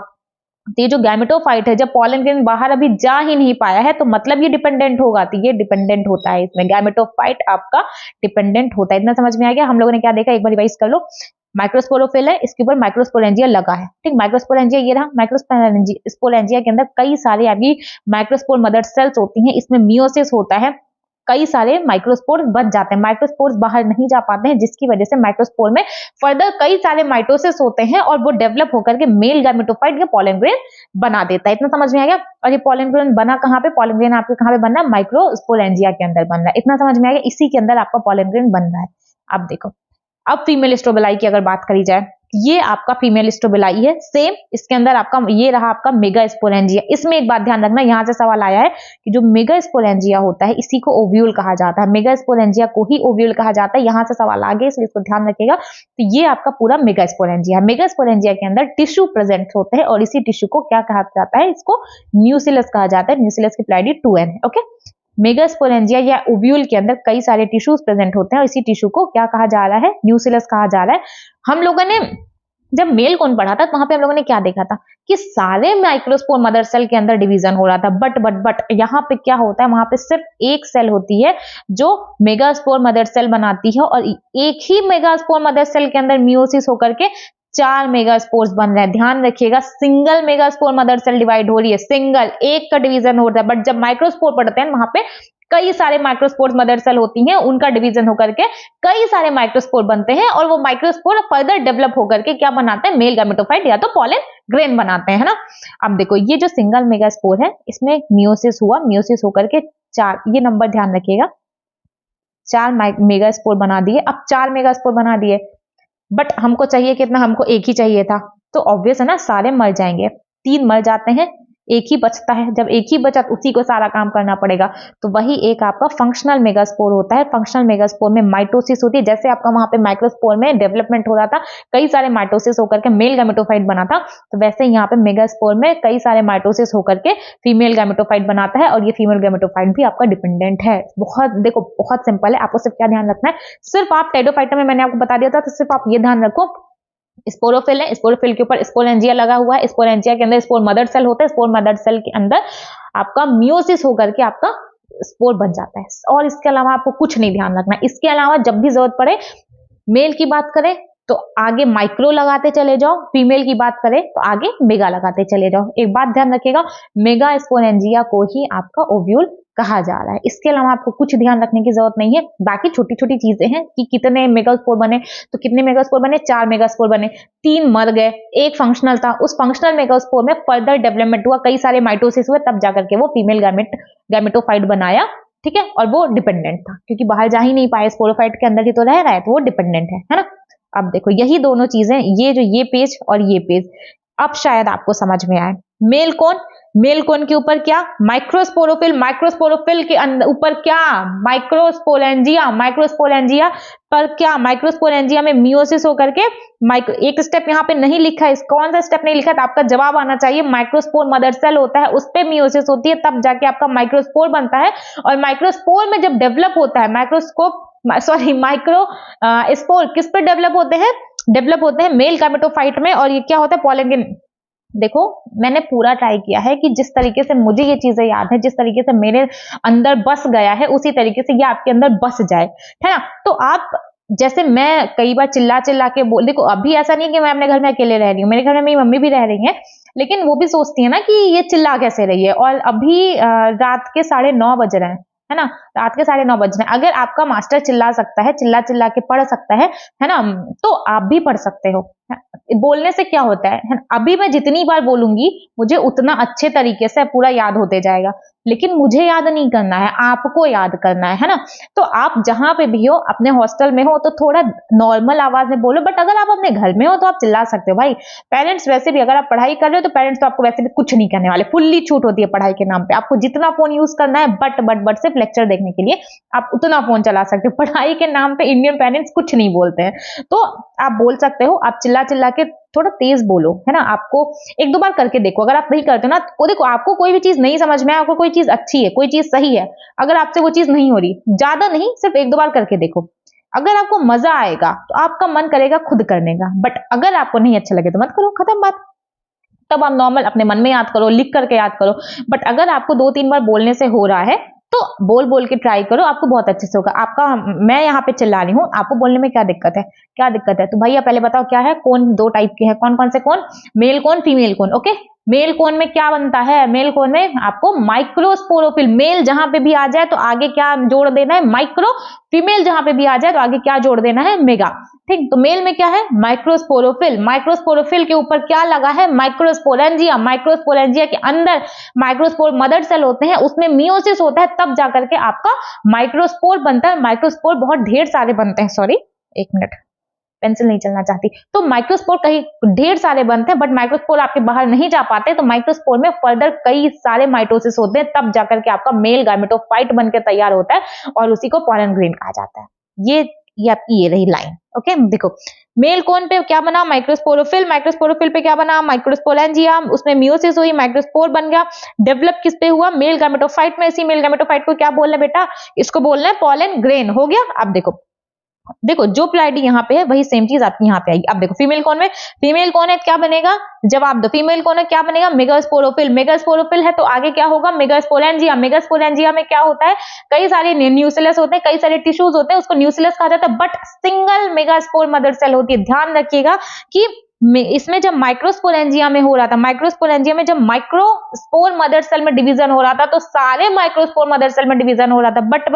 तो ये जो गैमेटोफाइट है, जब पॉलन ग्रेन बाहर अभी जा ही नहीं पाया है, तो मतलब ये डिपेंडेंट होगा, तो ये डिपेंडेंट होता है, इसमें गैमेटोफाइट आपका डिपेंडेंट होता है। इतना समझ में आ गया। हम लोगों ने क्या देखा, एक बार रिवाइज कर लो। माइक्रोस्पोरोफिल है, इसके ऊपर माइक्रोस्पोरेंजिया लगा है, ठीक, माइक्रोस्पोरेंजिया ये रहा। माइक्रोस्पोरेंजिया के अंदर कई सारे अभी माइक्रोस्पोर मदर सेल्स होती हैं, इसमें मियोसिस होता है, कई सारे माइक्रोस्पोर्स बच जाते हैं, माइक्रोस्पोर्स बाहर नहीं जा पाते हैं, जिसकी वजह से माइक्रोस्पोर में फर्दर कई सारे माइटोसिस होते हैं और वो डेवलप होकर के मेल गैमेटोफाइट या पॉलन ग्रेन बना देता है। इतना समझ में आ गया। और ये पॉलन ग्रेन बना कहाँ पे, पॉलन ग्रेन आपके कहाँ पे बन रहा है, माइक्रोस्पोरेंजिया के अंदर बन रहा है। इतना समझ में आ गया, इसी के अंदर आपका पॉलन ग्रेन बन रहा है। अब देखो, अब फीमेल स्ट्रोबुलाई की अगर बात करी जाए, ये आपका फीमेल स्ट्रोबुलाई है, सेम इसके अंदर आपका ये रहा आपका मेगास्पोरेंजिया। इसमें एक बात ध्यान रखना, यहां से सवाल आया है कि जो मेगास्पोरेंजिया होता है इसी को ओव्यूल कहा जाता है, मेगास्पोरेंजिया को ही ओव्यूल कहा जाता है, यहां से सवाल आ गया, इसलिए इसको ध्यान रखिएगा। तो ये आपका पूरा मेगास्पोरेंजिया है। मेगास्पोरेंजिया के अंदर टिश्यू प्रेजेंट होते हैं और इसी टिश्यू को क्या कहा जाता है, इसको न्यूसिलस कहा जाता है। न्यूसिलस की प्लाइडी 2n है। ओके, मेगास्पोरेंजिया या ओव्यूल के अंदर कई सारे टिश्यूज प्रेजेंट होते हैं और इसी टिश्यू को क्या कहा जा रहा है, न्यूसिलस कहा जा रहा है। हम लोगों ने जब मेल कोन पढ़ा था तो वहां पे हम लोगों ने क्या देखा था कि सारे माइक्रोस्पोर मदर सेल के अंदर डिवीजन हो रहा था, बट यहाँ पे क्या होता है, वहां पे सिर्फ एक सेल होती है जो मेगास्पोर मदर सेल बनाती है और एक ही मेगास्पोर मदर सेल के अंदर मियोसिस होकर के 4 मेगास्पोर्स बन रहे हैं। ध्यान रखिएगा, single megaspore mother cell divide हो रही है, सिंगल एक का डिवीजन होता है, बट जब माइक्रोस्पोर पढ़ते हैं वहां पे कई सारे माइक्रोस्पोर मदर सेल होती हैं, उनका डिवीजन होकर के कई सारे माइक्रोस्पोर बनते हैं और वो माइक्रोस्पोर फर्दर डेवलप होकर के क्या बनाते हैं, मेल गैमेटोफाइट या तो पॉलन ग्रेन बनाते हैं, है ना। अब देखो ये जो सिंगल मेगास्पोर है इसमें मियोसिस हुआ, मियोसिस होकर के 4, ये नंबर ध्यान रखिएगा, 4 मेगास्पोर बना दिए। अब 4 मेगास्पोर बना दिए, बट हमको चाहिए कितना, हमको एक ही चाहिए था, तो ऑब्वियस है ना सारे मर जाएंगे, 3 मर जाते हैं, एक ही बचता है। जब एक ही बचा तो उसी को सारा काम करना पड़ेगा, तो वही एक आपका फंक्शनल मेगास्पोर होता है। फंक्शनल मेगास्पोर में माइटोसिस होती है, जैसे आपका वहां पे माइक्रोस्पोर में डेवलपमेंट हो रहा था, कई सारे माइटोसिस होकर के मेल गैमेटोफाइट बना था, तो वैसे यहाँ पे मेगास्पोर में कई सारे माइटोसिस होकर के फीमेल गैमेटोफाइट बनाता है, और ये फीमेल गैमेटोफाइट भी आपका डिपेंडेंट है। बहुत देखो बहुत सिंपल है, आपको सिर्फ क्या ध्यान रखना है, सिर्फ आप टेरिडोफाइटा में मैंने आपको बता दिया था, तो सिर्फ आप ये ध्यान रखो, स्पोरोफिल है, स्पोरोफिल के ऊपर स्पोरेंजिया लगा हुआ है, स्पोरेंजिया के अंदर स्पोर मदर सेल होता है, स्पोर मदर सेल के अंदर आपका मियोसिस होकर के आपका स्पोर बन जाता है, और इसके अलावा आपको कुछ नहीं ध्यान रखना। इसके अलावा जब भी जरूरत पड़े, मेल की बात करें तो आगे माइक्रो लगाते चले जाओ, फीमेल की बात करें तो आगे मेगा लगाते चले जाओ। एक बात ध्यान रखिएगा, मेगा स्पोरेंजिया को ही आपका ओव्यूल कहा जा रहा है, इसके अलावा आपको कुछ ध्यान रखने की जरूरत नहीं है। बाकी छोटी छोटी चीजें हैं कि कितने मेगास्पोर बने, तो कितने मेगास्पोर बने, 4 मेगास्पोर बने, 3 मर गए, एक फंक्शनल था, उस फंक्शनल मेगास्पोर में फर्दर डेवलपमेंट हुआ, कई सारे माइटोसिस हुए, तब जाकर के वो फीमेल गैमेटोफाइट बनाया, ठीक है, और वो डिपेंडेंट था क्योंकि बाहर जा ही नहीं पाए, स्पोरोफाइट के अंदर ही तो रह रहा है, तो वो डिपेंडेंट है ना। अब देखो यही दोनों चीजें, ये जो ये पेज और ये पेज, अब शायद आपको समझ में आए। मेल कौन, मेल कौन के ऊपर क्या, माइक्रोस्पोरोफिल, माइक्रोस्पोरोफिल के अंदर ऊपर क्या, माइक्रोस्पोरेंजिया, माइक्रोस्पोरेंजिया पर क्या, माइक्रोस्पोरेंजिया में मियोसिस होकर के एक स्टेप यहाँ पे नहीं लिखा है, कौन सा स्टेप नहीं लिखा है, तो आपका जवाब आना चाहिए, माइक्रोस्पोर मदर सेल होता है, उस पे मियोसिस होती है, तब जाके आपका माइक्रोस्पोर बनता है, और माइक्रोस्पोर में जब डेवलप होता है, माइक्रो स्पोर किस पे डेवलप होते हैं, डेवलप होते हैं मेल गैमेटोफाइट में, और ये क्या होता है, पॉलन। देखो मैंने पूरा ट्राई किया है कि जिस तरीके से मुझे ये चीजें याद है, जिस तरीके से मेरे अंदर बस गया है, उसी तरीके से ये आपके अंदर बस जाए, है ना। तो आप जैसे मैं कई बार चिल्ला चिल्ला के बोल, देखो अभी ऐसा नहीं कि मैं अपने घर में अकेले रह रही हूँ, मेरे घर में मेरी मम्मी भी रह रही है, लेकिन वो भी सोचती है ना कि ये चिल्ला कैसे रही है, और अभी रात के 9:30 बज रहे हैं, है ना, रात के 9:30 बज रहे हैं। अगर आपका मास्टर चिल्ला सकता है, चिल्ला चिल्ला के पढ़ सकता है ना, तो आप भी पढ़ सकते हो। बोलने से क्या होता है, अभी मैं जितनी बार बोलूंगी मुझे उतना अच्छे तरीके से पूरा याद होते जाएगा, लेकिन मुझे याद नहीं करना है, आपको याद करना है ना। तो आप जहां पे भी हो, अपने हॉस्टल में हो तो थोड़ा नॉर्मल आवाज में बोलो, बट अगर आप अपने घर में हो तो आप चिल्ला सकते हो भाई। पेरेंट्स वैसे भी, अगर आप पढ़ाई कर रहे हो तो पेरेंट्स तो आपको वैसे भी कुछ नहीं करने वाले, फुल्ली छूट होती है पढ़ाई के नाम पे, आपको जितना फोन यूज करना है बट सिर्फ लेक्चर देखने के लिए आप उतना फोन चला सकते हो, पढ़ाई के नाम पे इंडियन पेरेंट्स कुछ नहीं बोलते हैं, तो आप बोल सकते हो, आप चिल्ला चिल्ला के थोड़ा तेज बोलो, है ना। आपको 1-2 बार करके देखो, अगर आप नहीं करते हो ना, तो देखो आपको कोई भी चीज नहीं समझ में आए, आपको कोई चीज अच्छी है, कोई चीज सही है, अगर आपसे वो चीज नहीं हो रही, ज्यादा नहीं, सिर्फ 1-2 बार करके देखो, अगर आपको मजा आएगा तो आपका मन करेगा खुद करने का, बट अगर आपको नहीं अच्छा लगे तो मत करो, खत्म बात। तब आप नॉर्मल अपने मन में याद करो, लिख करके याद करो, बट अगर आपको 2-3 बार बोलने से हो रहा है तो बोल बोल के ट्राई करो, आपको बहुत अच्छे से होगा। आपका, मैं यहाँ पे चिल्ला रही हूँ, आपको बोलने में क्या दिक्कत है, क्या दिक्कत है, तो भैया पहले बताओ क्या है, कौन 2 टाइप के हैं, कौन कौन से कौन, मेल कौन, फीमेल कौन, ओके। मेल कौन में क्या बनता है, मेल कौन में आपको माइक्रोस्पोरोफिल, मेल जहां पे भी आ जाए तो आगे क्या जोड़ देना है, माइक्रो, फीमेल जहां पे भी आ जाए तो आगे क्या जोड़ देना है, मेगा, ठीक। तो मेल में क्या है, माइक्रोस्पोरोफिल, माइक्रोस्पोरोफिल के ऊपर क्या लगा है, माइक्रोस्पोरेंजिया, माइक्रोस्पोरेंजिया के अंदर माइक्रोस्पोर मदर सेल होते हैं, उसमें मियोसिस होता है, तब जाकर के आपका माइक्रोस्पोर बनता है। माइक्रोस्पोर बहुत ढेर सारे बनते हैं, सॉरी 1 मिनट, पेंसिल नहीं चलना चाहती, तो माइक्रोस्पोर कहीं ढेर सारे बनते हैं, बट माइक्रोस्पोर आपके बाहर नहीं जा पाते, तो माइक्रोस्पोर में फर्दर कई सारे माइटोसिस होते हैं, तब जाकर के आपका मेल गैमेटोफाइट बनकर तैयार होता है, और उसी को पॉलन ग्रेन कहा जाता है। ये आपकी ये रही लाइन, ओके। देखो मेल कौन पे क्या बना, माइक्रोस्पोरोफिल, माइक्रोस्पोरोफिल पे क्या बना, माइक्रोस्पोरेंजिया, उसमें मियोसिस हुई, माइक्रोस्पोर बन गया, डेवलप किस पे हुआ, मेल गैमेटोफाइट में। इसी मेल गैमेटोफाइट को क्या बोलना है बेटा, इसको बोलना है पॉलन ग्रेन, हो गया। अब देखो जो प्लाइडी यहाँ पे है वही सेम चीज आपकी यहाँ पे आएगी। अब देखो फीमेल कौन में, फीमेल कौन है, क्या बनेगा, जवाब दो, फीमेल कौन है, क्या बनेगा, मेगास्पोरोफिल, मेगास्पोरोफिल है तो आगे क्या होगा, मेगास्पोरेंजिया, मेगास्पोरेंजिया में क्या होता है, कई सारे न्यूक्लियस होते हैं, कई सारे टिश्यूज होते हैं, उसको न्यूक्लियस कहा जाता है, but single megaspore mother cell होती है। ध्यान रखिएगा कि इसमें जब माइक्रोस्पोरेंजिया में हो रहा था, माइक्रोस्पोरेंजिया में जब माइक्रोस्पोर मदर सेल में डिवीजन हो रहा था तो सारे माइक्रोस्पोर मदर सेल में डिवीजन हो रहा था। बट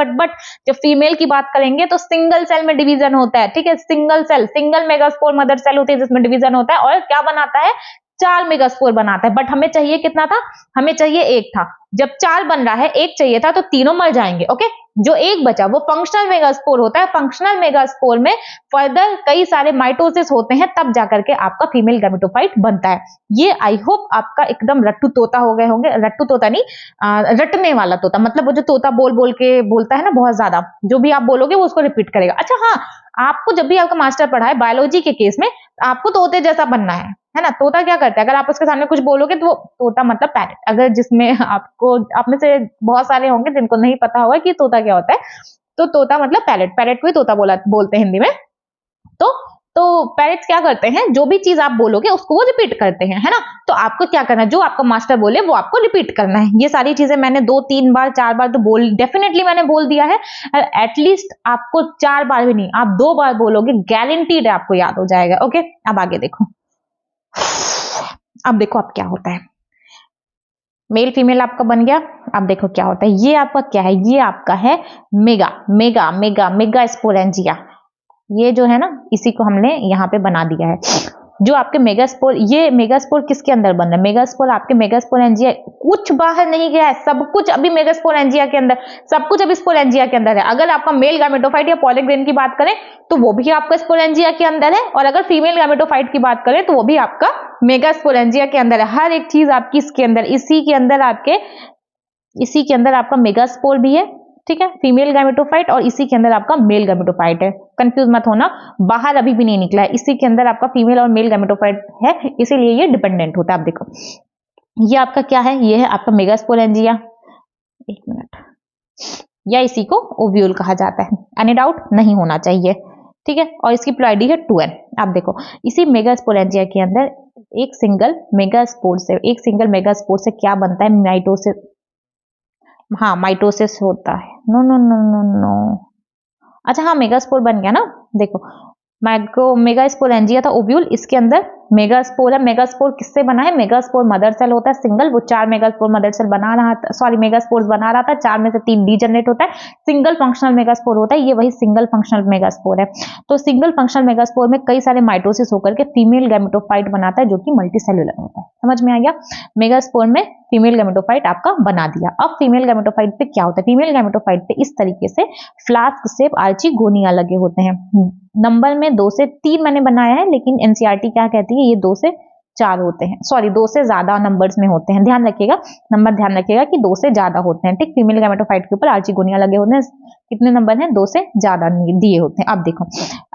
जब फीमेल की बात करेंगे तो सिंगल सेल में डिवीजन होता है, ठीक है, single cell, single megaspore mother cell होती है जिसमें डिवीजन होता है और क्या बनाता है, 4 मेगास्पोर बनाता है। बट हमें चाहिए कितना था, हमें चाहिए 1 था। जब 4 बन रहा है, 1 चाहिए था, तो तीनों मर जाएंगे। ओके, जो 1 बचा वो फंक्शनल मेगास्पोर होता है। फंक्शनल मेगास्पोर में फर्दर कई सारे माइटोसिस होते हैं, तब जाकर के आपका फीमेल गैमेटोफाइट बनता है। ये आई होप आपका एकदम रट्टू तोता हो गए होंगे, रट्टू तोता नहीं, रटने वाला तोता, मतलब वो जो तोता बोल बोल के बोलता है ना बहुत ज्यादा, जो भी आप बोलोगे वो उसको रिपीट करेगा। अच्छा हाँ, आपको जब भी आपका मास्टर पढ़ा है बायोलॉजी के केस में, आपको तोते जैसा बनना है ना। तोता क्या करता है, अगर आप उसके सामने कुछ बोलोगे तो वो तोता मतलब पैरट, अगर जिसमें आपको, आप में से बहुत सारे होंगे जिनको नहीं पता होगा कि तोता क्या होता है, तो तोता मतलब पैरट, पैरट को ही तोता बोलते हैं हिंदी में। तो पैरट्स क्या करते हैं, जो भी चीज आप बोलोगे उसको वो रिपीट करते हैं, है ना। तो आपको क्या करना है, जो आपका मास्टर बोले वो आपको रिपीट करना है। ये सारी चीजें मैंने 2-3 बार 4 बार तो डेफिनेटली मैंने बोल दिया है। एटलीस्ट आपको 4 बार भी नहीं, आप 2 बार बोलोगे, गारंटीड है आपको याद हो जाएगा। ओके, अब आगे देखो, अब देखो अब क्या होता है। मेल फीमेल आपका बन गया। अब देखो क्या होता है, ये आपका क्या है, ये आपका है mega mega mega mega sporangia. ये जो है ना, इसी को हमने यहाँ पे बना दिया है। जो आपके मेगास्पोर, ये मेगास्पोर किसके अंदर बन रहा है, मेगास्पोर आपके मेगास्पोरेंजिया, कुछ बाहर नहीं गया है, सब कुछ अभी मेगास्पोरेंजिया के अंदर, सब कुछ अभी स्पोरेंजिया के अंदर है। अगर आपका मेल गैमेटोफाइट या पॉलिन ग्रेन की बात करें तो वो भी आपका स्पोरेंजिया के अंदर है, और अगर फीमेल गैमेटोफाइट की बात करें तो वो भी आपका मेगास्पोरेंजिया के अंदर है। हर एक चीज आपकी इसके अंदर, इसी के अंदर आपका मेगास्पोर भी है, ठीक है, फीमेल गैमेटोफाइट, और इसी के अंदर आपका मेल गैमेटोफाइट है। कंफ्यूज मत होना, बाहर अभी भी नहीं निकला है, इसी के अंदर आपका फीमेल और मेल गैमेटोफाइट है, इसीलिए ये डिपेंडेंट होता है। आप देखो ये आपका क्या है, ये है आपका मेगास्पोरेंजिया, एक मिनट, या इसी को ओव्यूल कहा जाता है। एनी डाउट नहीं होना चाहिए, ठीक है, और इसकी प्लॉइडी है 2n। आप देखो इसी मेगास्पोरेंजिया के अंदर एक सिंगल मेगास्पोर से क्या बनता है, माइटोसिस, हाँ माइटोसिस होता है। No no no no no, अच्छा हाँ मेगास्पोर बन गया ना। देखो मेगास्पोरेंजिया था ओव्यूल, इसके अंदर मेगास्पोर है। मेगास्पोर किससे बना है, मेगास्पोर मदर सेल होता है सिंगल, वो 4 मेगास्पोर मदर सेल बना रहा था, सॉरी मेगास्पोर्स बना रहा था, 4 में से 3 डीजनरेट होता है, सिंगल फंक्शनल मेगास्पोर होता है, ये वही सिंगल फंक्शनल मेगास्पोर है। तो सिंगल फंक्शनल मेगास्पोर में कई सारे माइटोसिस होकर के फीमेल गैमेटोफाइट बनाता है, जो कि मल्टीसेल्युलर होता है। समझ में आ गया, मेगास्पोर में फीमेल गैमेटोफाइट आपका बना दिया। अब फीमेल गैमेटोफाइट पे क्या होता है, फीमेल गैमेटोफाइट पे इस तरीके से फ्लास्क शेप आर्चिगोनिया लगे होते हैं। नंबर में 2 से 3 मैंने बनाया है, लेकिन एनसीईआरटी क्या कहती है, ये 2 से 4 होते हैं, सॉरी 2 से ज्यादा नंबर्स में होते हैं। ध्यान रखिएगा, नंबर ध्यान रखिएगा कि 2 से ज्यादा होते हैं, ठीक। फीमेल गैमेटोफाइट के ऊपर आर्चिगोनिया लगे होते हैं, कितने नंबर हैं, 2 से ज्यादा दिए होते हैं। अब देखो,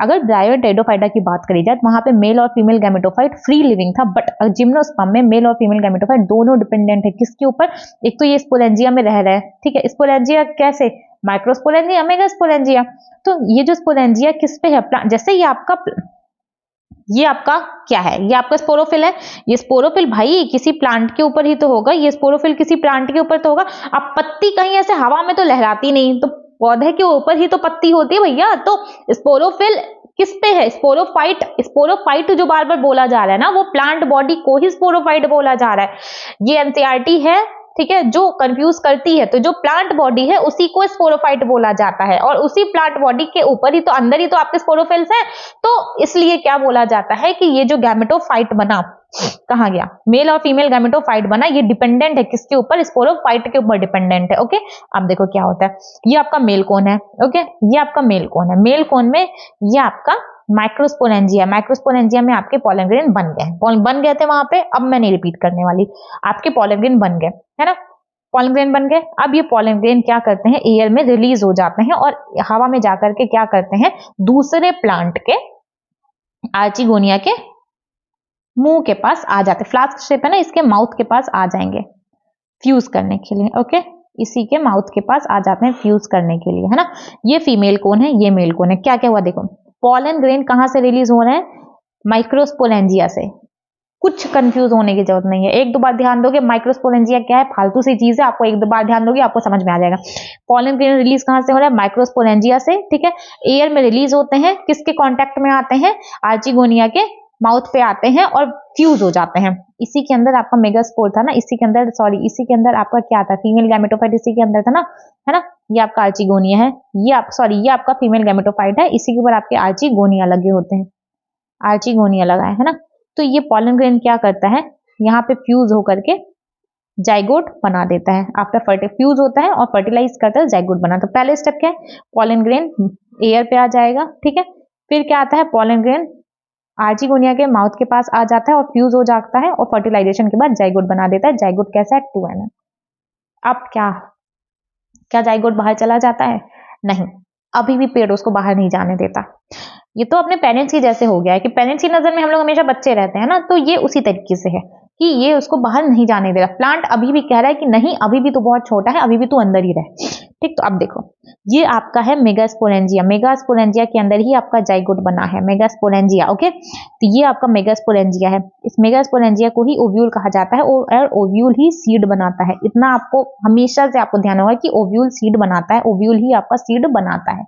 अगर ब्रायोटेडोफाइटा की बात करी जाए तो वहां पे मेल और फीमेल गैमेटोफाइट फ्री लिविंग था, बट जिम्नोस्पर्म में मेल और फीमेल गैमेटोफाइट दोनों डिपेंडेंट है। किसके ऊपर, एक तो ये स्पोरेंजिया में रह रहा है, ठीक है, स्पोरेंजिया कैसे, माइक्रोस्पोरेंजिया, मेगास्पोरेंजिया। तो ये जो स्पोरेंजिया किस पे है, जैसे ये आपका क्या है, ये आपका स्पोरोफिल है। ये स्पोरोफिल भाई किसी प्लांट के ऊपर ही तो होगा, ये स्पोरोफिल किसी प्लांट के ऊपर तो होगा। अब पत्ती कहीं ऐसे हवा में तो लहराती नहीं, तो पौधे के ऊपर ही तो पत्ती होती है भैया। तो स्पोरोफिल किस पे है, स्पोरोफाइट जो बार बार बोला जा रहा है ना, वो प्लांट बॉडी को ही स्पोरोफाइट बोला जा रहा है। ये एनसीईआरटी है, ठीक है, जो कंफ्यूज करती है। तो जो प्लांट बॉडी है उसी को स्पोरोफाइट बोला जाता है, और उसी प्लांट बॉडी के ऊपर ही तो, अंदर ही तो आपके स्पोरोफिल्स हैं। तो इसलिए क्या बोला जाता है कि ये जो गैमेटोफाइट बना, कहाँ गया, मेल और फीमेल गैमेटोफाइट बना, ये डिपेंडेंट है किसके ऊपर, स्पोरोफाइट के ऊपर डिपेंडेंट है। ओके, अब देखो क्या होता है, ये आपका मेल कोन है, ओके, ये आपका मेल कोन है। मेल कोन में ये आपका माइक्रोस्पोरेंजिया में आपके पॉलन ग्रेन बन गए थे वहां पे। अब मैं नहीं रिपीट करने वाली, आपके पॉलन ग्रेन बन गए, है ना, पॉलन ग्रेन बन गए। अब ये पॉलन ग्रेन क्या करते हैं, एयर में रिलीज हो जाते हैं और हवा में जाकर के क्या करते हैं, दूसरे प्लांट के आर्चिगोनिया के मुंह के पास आ जाते, फ्लास्क शेप है ना, इसके माउथ के पास आ जाएंगे फ्यूज करने के लिए। ओके, इसी के माउथ के पास आ जाते हैं फ्यूज करने के लिए, है ना। ये फीमेल कोन है, ये मेल कोन है। क्या क्या हुआ देखो, पॉलन ग्रेन कहां से रिलीज हो रहे हैं, माइक्रोस्पोरेंजिया से। कुछ कंफ्यूज होने की जरूरत नहीं है, 1-2 बार ध्यान दोगे माइक्रोस्पोरेंजिया क्या है, फालतू सी चीज है, आपको 1-2 बार ध्यान दोगे आपको समझ में आ जाएगा। पॉलन ग्रेन रिलीज कहां से हो रहा है, माइक्रोस्पोरेंजिया से, ठीक है। एयर में रिलीज होते हैं, किसके कांटेक्ट में आते हैं, आर्चिगोनिया के माउथ पे आते हैं और फ्यूज हो जाते हैं। इसी के अंदर आपका मेगास्पोर था ना, इसी के अंदर इसी के अंदर आपका क्या था, फीमेल गैमेटोफाइट इसी के अंदर था ना, है ना। ये आपका आर्चिगोनिया है, ये आपका फीमेल गैमेटोफाइट है, इसी के ऊपर आपके आर्चिगोनिया लगे होते हैं, आर्चिगोनिया लगा है ना। तो ये पॉलन ग्रेन क्या करता है, यहाँ पे फ्यूज होकर के जाइगोट बना देता है। आफ्टर फ्यूज होता है और फर्टिलाइज करता है, जाइगोट बनाता है। पहले स्टेप क्या है, पॉलन ग्रेन एयर पे आ जाएगा, ठीक है। फिर क्या आता है, पॉलन ग्रेन आर्चिगोनिया के माउथ के पास आ जाता है और फ्यूज हो जाता है और फर्टिलाइजेशन के बाद जाइगोट बना देता है। जाइगोट कैसा है, 2 अब क्या जाइगोट बाहर चला जाता है, नहीं, अभी भी पेड़ उसको बाहर नहीं जाने देता। ये तो अपने पेरेंट्स की जैसे हो गया है कि पेरेंट्स की नजर में हम लोग हमेशा बच्चे रहते हैं ना, तो ये उसी तरीके से है कि ये उसको बाहर नहीं जाने दे रहा। प्लांट अभी भी कह रहा है कि नहीं, अभी भी तो बहुत छोटा है, अभी भी तो अंदर ही रहे, ठीक। तो अब देखो, ये आपका है मेगास्पोरेंजिया, मेगास्पोरेंजिया के अंदर ही आपका जाइगोट बना है, मेगास्पोरेंजिया, ओके। तो ये आपका मेगास्पोरेंजिया है, इस मेगास्पोरेंजिया को ही ओव्यूल कहा जाता है और ओव्यूल ही सीड बनाता है। इतना आपको हमेशा से आपको ध्यान होगा कि ओव्यूल सीड बनाता है, ओव्यूल ही आपका सीड बनाता है।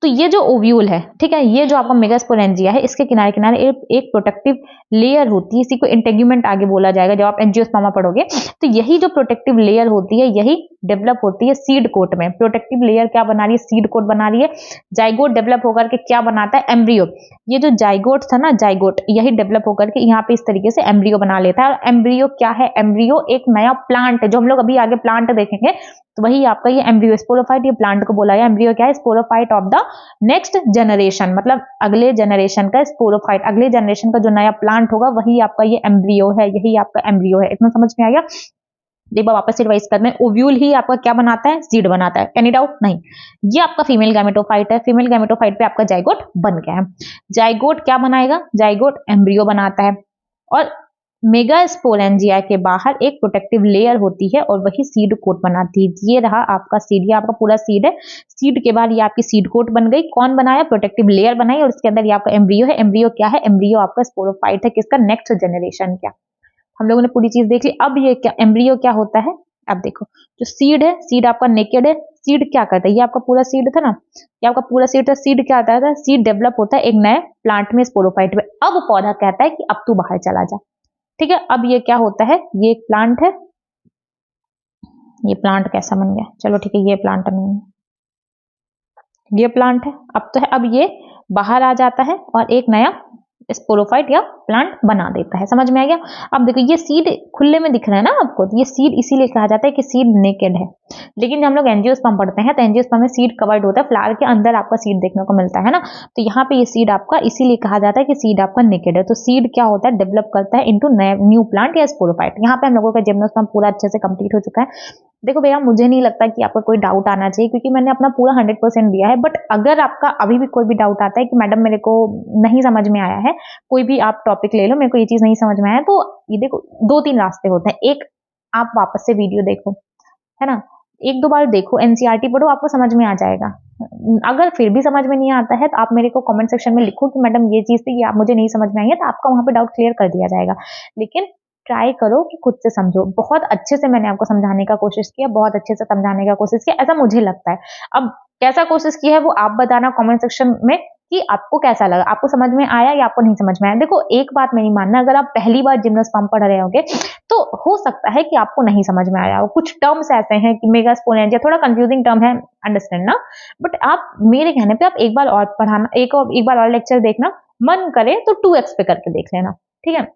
तो ये जो ओव्यूल है, ठीक है, ये जो आपका मेगास्पोरेंजिया है, इसके किनारे किनारे एक प्रोटेक्टिव लेयर होती है, इसी को इंटेग्यूमेंट आगे बोला जाएगा जब आप एंजियोस्पर्मा पढ़ोगे। तो यही जो प्रोटेक्टिव लेयर होती है, यही डेवलप होती है सीड कोट में। प्रोटेक्टिव लेयर क्या बना रही है, सीड कोट बना रही है। जाइगोट डेवलप होकर के क्या बनाता है, एम्ब्रियो। ये जो जाइगोट था ना, जाइगोट यही डेवलप होकर के यहाँ पे इस तरीके से एम्ब्रियो बना लेता है। और एम्ब्रियो क्या है, एम्ब्रियो एक नया प्लांट है, जो हम लोग अभी आगे प्लांट देखेंगे, तो वही आपका ये एम्ब्रियो, स्पोरोफाइट, ये प्लांट को बोला है। एम्ब्रियो क्या है, sporophyte of the next generation, मतलब अगले जनरेशन का स्पोरोफाइट, अगले जनरेशन का जो नया प्लांट होगा वही आपका ये एम्ब्रियो है, यही आपका एम्ब्रियो है। इतना समझ में आ गया। देखो वापस से रिवाइज करते हैं, ओव्यूल ही आपका क्या बनाता है, सीड बनाता है, एनी डाउट नहीं। ये आपका फीमेल गैमेटोफाइट है, फीमेल गैमेटोफाइट पे आपका जाइगोट बन गया है। जाइगोट क्या बनाएगा, जाइगोट एम्ब्रियो बनाता है। और मेगास्पोरेंजिया के बाहर एक प्रोटेक्टिव लेयर होती है और वही सीड कोट बनाती है। ये रहा आपका सीड, ये आपका पूरा सीड है। सीड के बाद ये आपकी सीड कोट बन गई। कौन बनाया, प्रोटेक्टिव लेयर बनाई, और इसके अंदर ये आपका एम्ब्रियो है। एम्ब्रियो क्या है, एम्ब्रियो आपका स्पोरोफाइट है, किसका, नेक्स्ट जनरेशन क्या। हम लोगों ने पूरी चीज देख ली। अब ये क्या, एम्ब्रियो क्या होता है, अब देखो, जो सीड है, सीड आपका नेकेड है। सीड क्या करता है, ये आपका पूरा सीड था ना, ये आपका पूरा सीड था। सीड क्या होता है, सीड डेवलप होता है एक नए प्लांट में, स्पोरोफाइट में। अब पौधा कहता है कि अब तू बाहर चला जा, ठीक है। अब ये क्या होता है, ये एक प्लांट है, ये प्लांट कैसा बन गया, चलो ठीक है, ये प्लांट नहीं है, ये प्लांट है। अब तो है, अब ये बाहर आ जाता है और एक नया स्पोरोफाइट या प्लांट बना देता है। समझ में आ गया। अब देखो, ये सीड खुले में दिख रहा है ना आपको, तो ये सीड इसीलिए कहा जाता है कि सीड नेकेड है। लेकिन जब हम लोग एंजियोस्पर्म पढ़ते हैं तो एंजियोस्पर्म में सीड कवर्ड होता है, फ्लावर के अंदर आपका सीड देखने को मिलता है ना। तो यहाँ पे ये सीड आपका इसीलिए कहा जाता है कि सीड आपका नेकेड है। तो सीड क्या होता है, डेवलप करता है इनटू न्यू प्लांट या स्पोरोफाइट। यहाँ पे हम लोगों का जिम्नोस्पर्म पूरा अच्छे से कंप्लीट हो चुका है। देखो भैया, मुझे नहीं लगता कि आपका कोई डाउट आना चाहिए, क्योंकि मैंने अपना पूरा 100% दिया है। बट अगर आपका अभी भी कोई भी डाउट आता है कि मैडम मेरे को नहीं समझ में आया है, कोई भी आप टॉपिक ले लो, मेरे को ये चीज नहीं समझ में आया, तो ये देखो 2-3 रास्ते होते हैं। एक, आप वापस से वीडियो देखो, है ना, 1-2 बार देखो, एनसीईआरटी पढ़ो, आपको समझ में आ जाएगा। अगर फिर भी समझ में नहीं आता है तो आप मेरे को कमेंट सेक्शन में लिखो कि मैडम ये चीज थी, ये आप मुझे नहीं समझ में आई है, तो आपका वहां पे डाउट क्लियर कर दिया जाएगा। लेकिन ट्राई करो कि खुद से समझो। बहुत अच्छे से मैंने आपको समझाने का कोशिश किया, बहुत अच्छे से समझाने का कोशिश किया, ऐसा मुझे लगता है। अब कैसा कोशिश किया है वो आप बताना कमेंट सेक्शन में कि आपको कैसा लगा, आपको समझ में आया या आपको नहीं समझ में आया। देखो, एक बात मेरी मानना, अगर आप पहली बार जिम्नोस्पर्म पढ़ रहे होगे तो हो सकता है कि आपको नहीं समझ में आया हो। कुछ टर्म्स ऐसे हैं कि मेगास्पोरेंजिया थोड़ा कंफ्यूजिंग टर्म है, अंडरस्टैंड ना। बट आप मेरे कहने पे आप एक बार और पढ़ाना, एक बार और लेक्चर देखना, मन करे तो 2x पे करके देख लेना, ठीक है।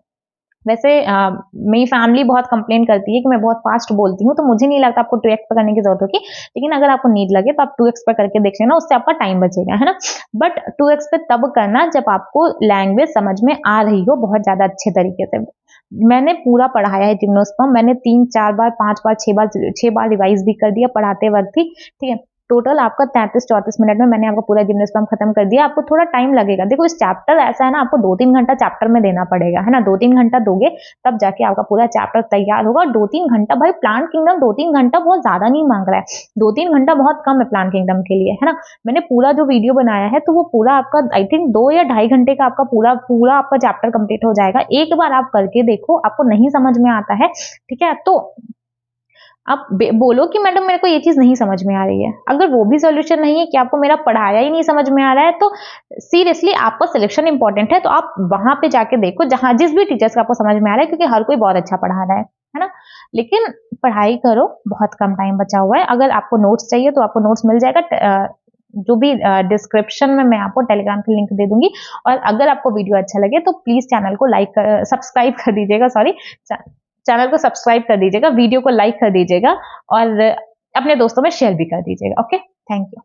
वैसे मेरी फैमिली बहुत कंप्लेन करती है कि मैं बहुत फास्ट बोलती हूँ, तो मुझे नहीं लगता आपको 2x पर करने की जरूरत होगी। लेकिन अगर आपको नीड लगे तो आप 2x पर करके देख लेना, उससे आपका टाइम बचेगा, है ना। बट 2x पे तब करना जब आपको लैंग्वेज समझ में आ रही हो बहुत ज्यादा अच्छे तरीके से। मैंने पूरा पढ़ाया है जिम्नोस्पर्म, मैंने 3-4 बार, 5 बार, 6 बार रिवाइज भी कर दिया पढ़ाते वक्त ही, ठीक है। टोटल आपका 33-34 मिनट में मैंने आपको पूरा जिम्नोस्पर्म खत्म कर दिया। आपको थोड़ा टाइम लगेगा। देखो, इस चैप्टर ऐसा है ना, आपको 2-3 घंटा चैप्टर में देना पड़ेगा, है ना। 2-3 घंटा दोगे तब जाके आपका पूरा चैप्टर तैयार होगा। 2-3 घंटा, भाई प्लांट किंगडम 2-3 घंटा बहुत ज्यादा नहीं मांग रहा है, 2-3 घंटा बहुत कम है प्लांट किंगडम के लिए, है ना। मैंने पूरा जो वीडियो बनाया है तो वो पूरा आपका आई थिंक 2 या 2.5 घंटे का आपका पूरा आपका चैप्टर कंप्लीट हो जाएगा। एक बार आप करके देखो, आपको नहीं समझ में आता है, ठीक है, तो आप बोलो कि मैडम मेरे को ये चीज नहीं समझ में आ रही है। अगर वो भी सॉल्यूशन नहीं है कि आपको मेरा पढ़ाया ही नहीं समझ में आ रहा है, तो सीरियसली आपका सिलेक्शन इंपॉर्टेंट है, तो आप वहां पे जाके देखो जहां जिस भी टीचर्स का आपको समझ में आ रहा है, क्योंकि हर कोई बहुत अच्छा पढ़ा रहा है ना। लेकिन पढ़ाई करो, बहुत कम टाइम बचा हुआ है। अगर आपको नोट्स चाहिए तो आपको नोट्स मिल जाएगा, जो भी डिस्क्रिप्शन में मैं आपको टेलीग्राम की लिंक दे दूंगी। और अगर आपको वीडियो अच्छा लगे तो प्लीज चैनल को सब्सक्राइब कर दीजिएगा, सॉरी, चैनल को सब्सक्राइब कर दीजिएगा, वीडियो को लाइक कर दीजिएगा और अपने दोस्तों में शेयर भी कर दीजिएगा। Okay, thank you.